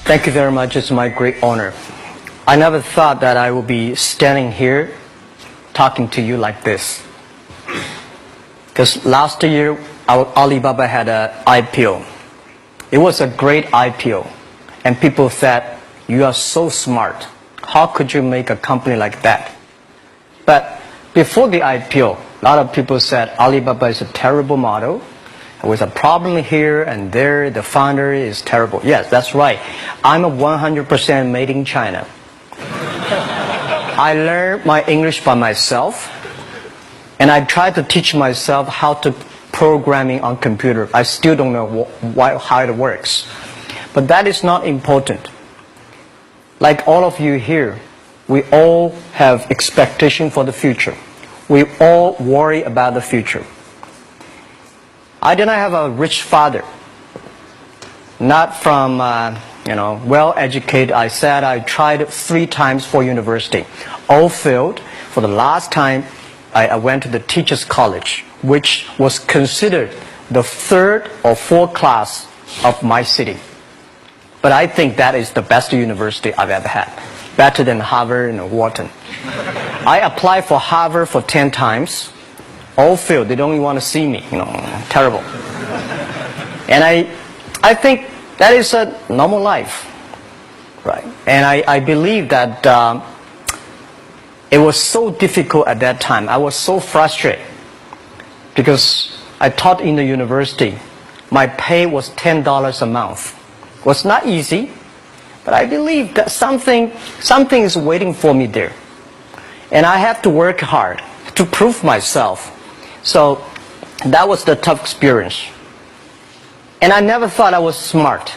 Thank you very much. It's my great honor. I never thought that I would be standing here talking to you like this. Because last year, our Alibaba had an IPO. It was a great IPO. And people said, you are so smart. How could you make a company like that? But before the IPO, a lot of people said Alibaba is a terrible model. With a problem here and there, the founder is terrible. Yes, that's right. I'm a 100% made in China. I learned my English by myself, and I tried to teach myself how to programming on computer. I still don't know how it works. But that is not important. Like all of you here, we all have expectation for the future. We all worry about the future. I did not have a rich father, not from, well-educated. I said I tried 3 times for university. All failed. For the last time, I went to the teacher's college, which was considered the 3rd or 4th class of my city. But I think that is the best university I've ever had. Better than Harvard and Wharton. I applied for Harvard for 10 times. All failed. They don't even want to see me. Terrible. And I think that is a normal life, right? And I believe that it was so difficult at that time. I was so frustrated because I taught in the university. My pay was $10 a month. It was not easy, but I believe that something is waiting for me there, and I have to work hard to prove myself. So that was the tough experience. And I never thought I was smart.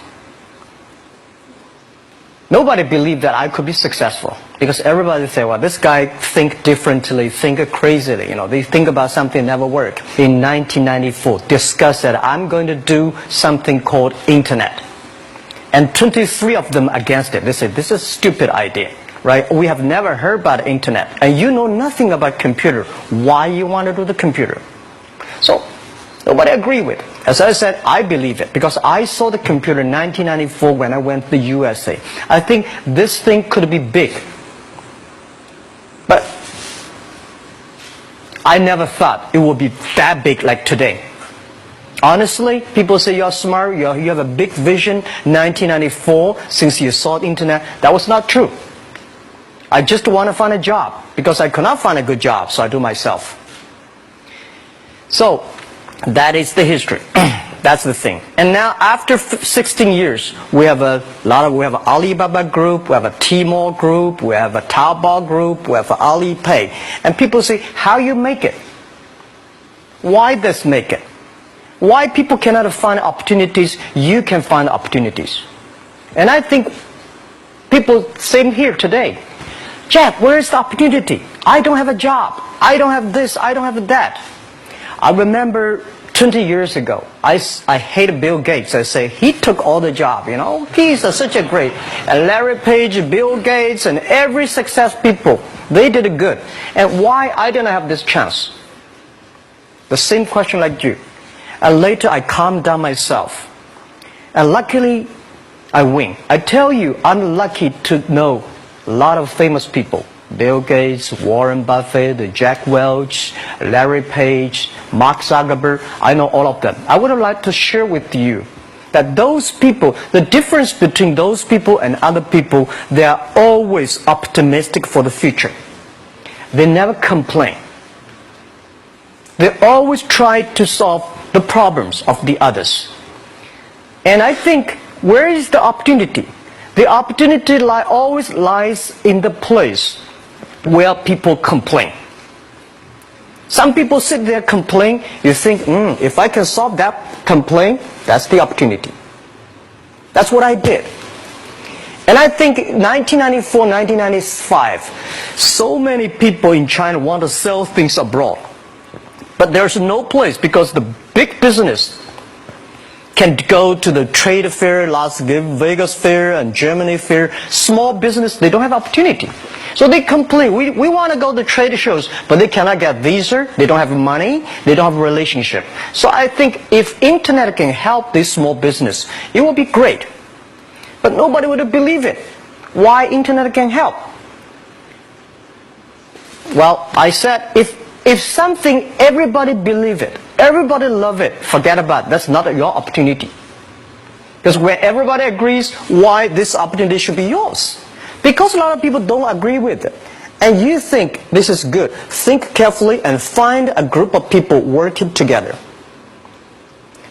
Nobody believed that I could be successful. Because everybody said, well, this guy think differently, think crazily. They think about something never work. In 1994, discussed that I'm going to do something called internet. And 23 of them against it. They said, this is a stupid idea. Right? We have never heard about internet, and you know nothing about computer. Why you want to do the computer? So nobody agreed with it. As I said, I believe it because I saw the computer in 1994 when I went to the USA. I think this thing could be big, but I never thought it would be that big like today. Honestly, people say you're smart, you have a big vision. 1994, since you saw the internet, that was not true. I just want to find a job because I could not find a good job, so I do myself. So that is the history. That's the thing. And now after 16 years, we have an Alibaba group, we have a Tmall group, we have a Taobao group, we have an Alipay. And people say, how you make it? Why this make it? Why people cannot find opportunities, you can find opportunities. And I think people same here today. Jack, where is the opportunity? I don't have a job. I don't have this. I don't have that. I remember 20 years ago, I hated Bill Gates. I say, he took all the job, He's such a great. And Larry Page, Bill Gates, and every success people, they did it good. And why I didn't have this chance? The same question like you. And later I calmed down myself. And luckily, I win. I tell you, I'm lucky to know a lot of famous people. Bill Gates, Warren Buffett, Jack Welch, Larry Page, Mark Zuckerberg. I know all of them. I would like to share with you that those people, the difference between those people and other people, they are always optimistic for the future. They never complain. They always try to solve the problems of the others. And I think, where is the opportunity? The opportunity always lies in the place where people complain. Some people sit there complain. You think, if I can solve that complaint, that's the opportunity. That's what I did. And I think 1994, 1995, so many people in China want to sell things abroad. But there's no place because the big business can go to the trade fair, Las Vegas fair, and Germany fair. Small business, they don't have opportunity. So they complain. We want to go to trade shows, but they cannot get visa. They don't have money. They don't have a relationship. So I think if internet can help this small business, it will be great. But nobody would believe it. Why internet can help? Well, I said, if something, everybody believe it, everybody love it, forget about it. That's not your opportunity. Because when everybody agrees, why this opportunity should be yours? Because a lot of people don't agree with it. And you think this is good. Think carefully and find a group of people working together.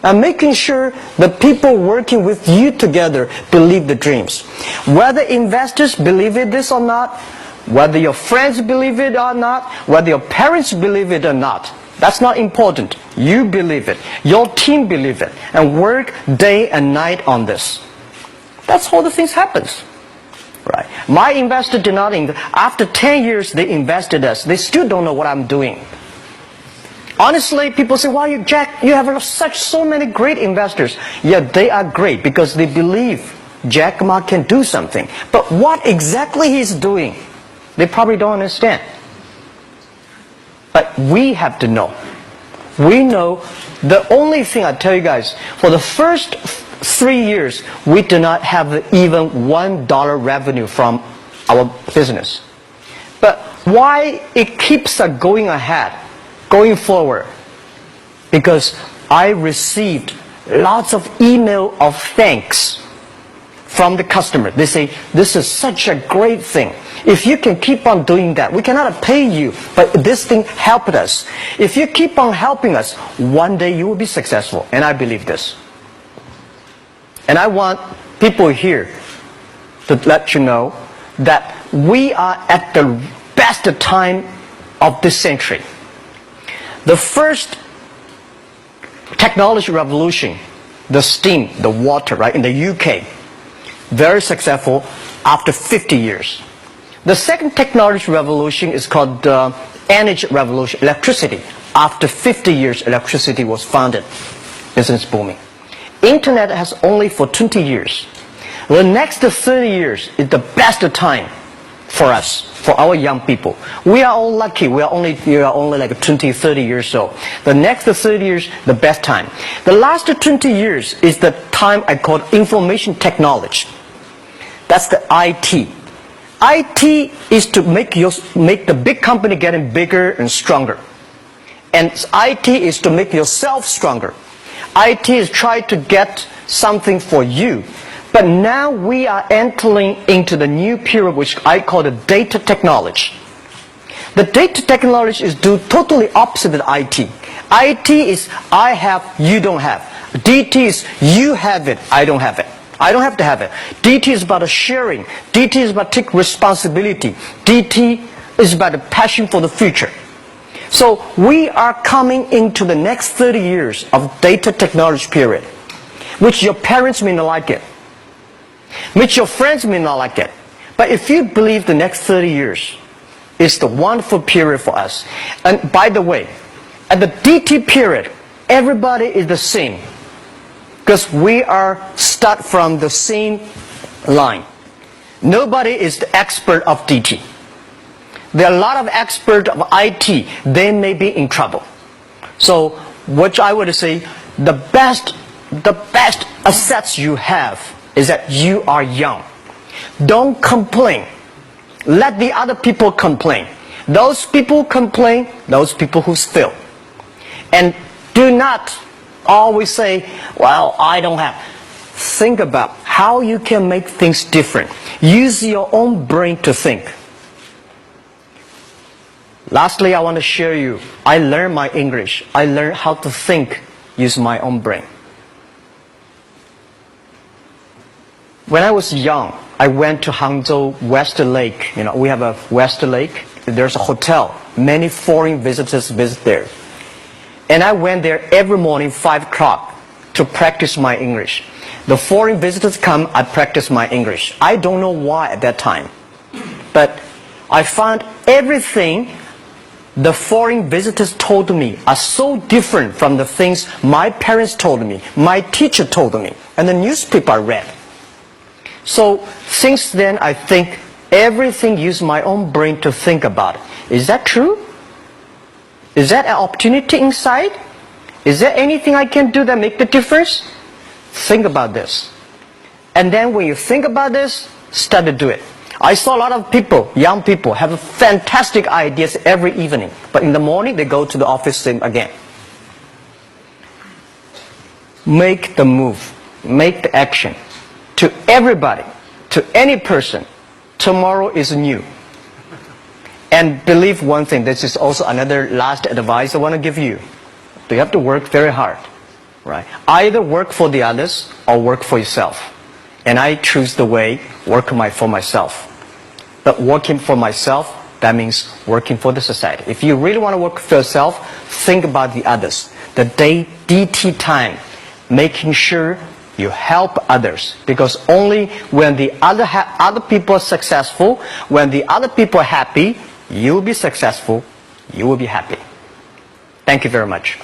And making sure the people working with you together believe the dreams. Whether investors believe it this or not, whether your friends believe it or not, whether your parents believe it or not, that's not important. You believe it. Your team believe it. And work day and night on this. That's how the things happens. Right. My investor did not after 10 years they invested us. They still don't know what I'm doing. Honestly, people say, "Why you Jack? You have so many great investors." Yeah, they are great because they believe Jackma can do something. But what exactly he's doing, they probably don't understand. But we have to know. We know the only thing I tell you guys, for the first 3 years, we do not have even $1 revenue from our business. But why it keeps us going ahead, going forward? Because I received lots of email of thanks from the customer. They say, "This is such a great thing. If you can keep on doing that, we cannot pay you, but this thing helped us. If you keep on helping us, one day you will be successful." And I believe this. And I want people here to let you know that we are at the best time of this century. The first technology revolution, the steam, the water, right, in the UK, very successful after 50 years. The second technology revolution is called energy revolution, electricity. After 50 years, electricity was founded. Business booming. Internet has only for 20 years. The next 30 years is the best time for us, for our young people. We are all lucky. We are only like 20, 30 years old. The next 30 years, the best time. The last 20 years is the time I call information technology. That's the IT. IT is to make the big company getting bigger and stronger. And IT is to make yourself stronger. IT is trying to get something for you. But now we are entering into the new period which I call the data technology. The data technology is totally opposite of IT. IT is I have, you don't have. DT is you have it, I don't have it. I don't have to have it. DT is about sharing. DT is about taking responsibility. DT is about the passion for the future. So we are coming into the next 30 years of data technology period, which your parents may not like it, which your friends may not like it. But if you believe the next 30 years is the wonderful period for us. And by the way, at the DT period, everybody is the same. Because we are start from the same line. Nobody is the expert of DT. There are a lot of experts of IT. They may be in trouble. So what I would say, the best assets you have is that you are young. Don't complain. Let the other people complain. Those people complain, those people who fail. And do not always say, "Well, I don't have." Think about how you can make things different. Use your own brain to think. Lastly, I want to share you, I learned my English. I learned how to think using my own brain. When I was young, I went to Hangzhou West Lake. You know, we have a West Lake. There's a hotel. Many foreign visitors visit there. And I went there every morning, 5 o'clock, to practice my English. The foreign visitors come, I practice my English. I don't know why at that time. But I found everything the foreign visitors told me are so different from the things my parents told me, my teacher told me, and the newspaper I read. So since then, I think everything use my own brain to think about it. Is that true? Is that an opportunity inside? Is there anything I can do that make the difference? Think about this. And then when you think about this, start to do it. I saw a lot of people, young people, have fantastic ideas every evening. But in the morning, they go to the office again. Make the move. Make the action. To everybody, to any person, tomorrow is new. And believe one thing, this is also another last advice I want to give you. You have to work very hard. Right? Either work for the others or work for yourself. And I choose the way, work for myself. But working for myself, that means working for the society. If you really want to work for yourself, think about the others. The DT time, making sure you help others. Because only when the other people are successful, when the other people are happy, you will be successful, you will be happy. Thank you very much.